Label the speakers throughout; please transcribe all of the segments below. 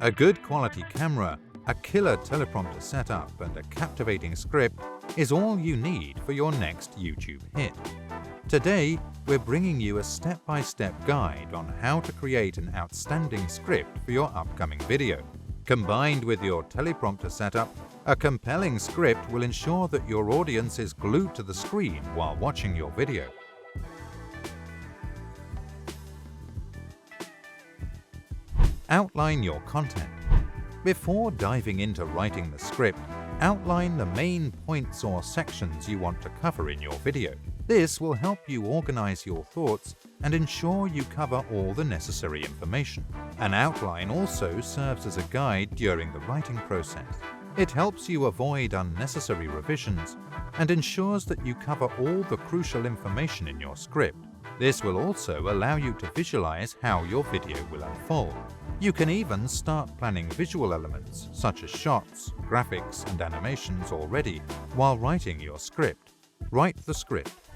Speaker 1: A good quality camera, a killer teleprompter setup, and a captivating script is all you need for your next YouTube hit. Today, we're bringing you a step-by-step guide on how to create an outstanding script for your upcoming video. Combined with your teleprompter setup, a compelling script will ensure that your audience is glued to the screen while watching your video. Outline your content. Before diving into writing the script, outline the main points or sections you want to cover in your video. This will help you organize your thoughts and ensure you cover all the necessary information. An outline also serves as a guide during the writing process. It helps you avoid unnecessary revisions and ensures that you cover all the crucial information in your script. This will also allow you to visualize how your video will unfold. You can even start planning visual elements such as shots, graphics, and animations already while writing your script. Write the script.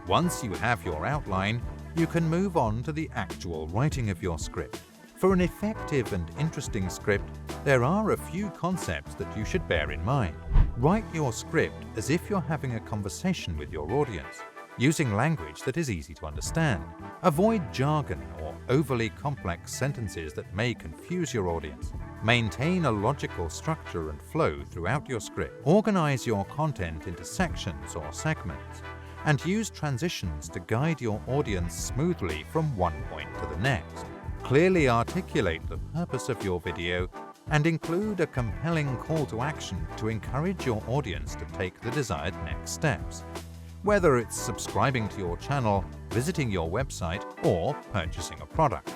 Speaker 1: Once you have your outline, you can move on to the actual writing of your script. For an effective and interesting script, there are a few concepts that you should bear in mind. Write your script as if you're having a conversation with your audience, using language that is easy to understand. Avoid jargon or overly complex sentences that may confuse your audience. Maintain a logical structure and flow throughout your script. Organize your content into sections or segments, and use transitions to guide your audience smoothly from one point to the next. Clearly articulate the purpose of your video and include a compelling call to action to encourage your audience to take the desired next steps. Whether it's subscribing to your channel, visiting your website, or purchasing a product.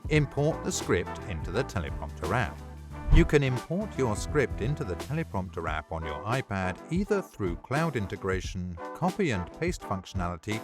Speaker 1: Import the script into the Teleprompter app. You can import your script into the Teleprompter app on your iPad either through cloud integration, copy and paste functionality,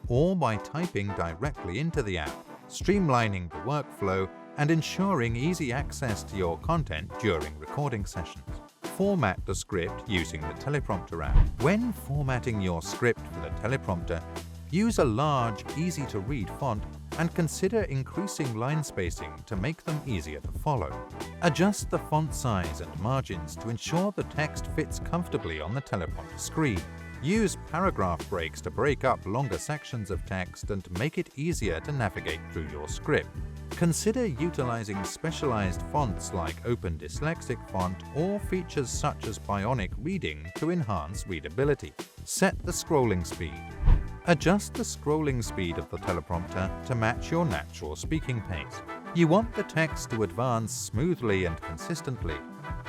Speaker 1: or by typing directly into the app, streamlining the workflow and ensuring easy access to your content during recording sessions. Format the script using the Teleprompter app. When formatting your script for the Teleprompter, use a large, easy-to-read font and consider increasing line spacing to make them easier to follow. Adjust the font size and margins to ensure the text fits comfortably on the teleprompter screen. Use paragraph breaks to break up longer sections of text and make it easier to navigate through your script. Consider utilizing specialized fonts like Open Dyslexic font or features such as Bionic Reading to enhance readability. Set the scrolling speed. Adjust the scrolling speed of the teleprompter to match your natural speaking pace. You want the text to advance smoothly and consistently,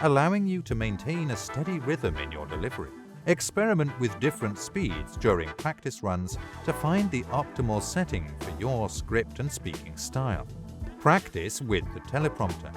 Speaker 1: allowing you to maintain a steady rhythm in your delivery. Experiment with different speeds during practice runs to find the optimal setting for your script and speaking style. Practice with the teleprompter.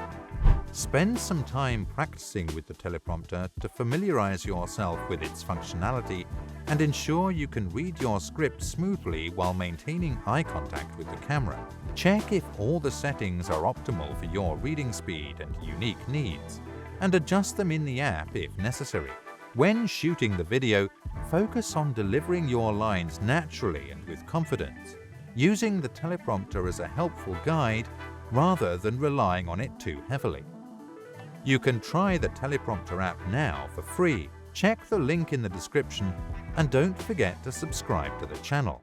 Speaker 1: Spend some time practicing with the teleprompter to familiarize yourself with its functionality and ensure you can read your script smoothly while maintaining eye contact with the camera. Check if all the settings are optimal for your reading speed and unique needs, and adjust them in the app if necessary. When shooting the video, focus on delivering your lines naturally and with confidence, using the teleprompter as a helpful guide rather than relying on it too heavily. You can try the Teleprompter app now for free. Check the link in the description and don't forget to subscribe to the channel.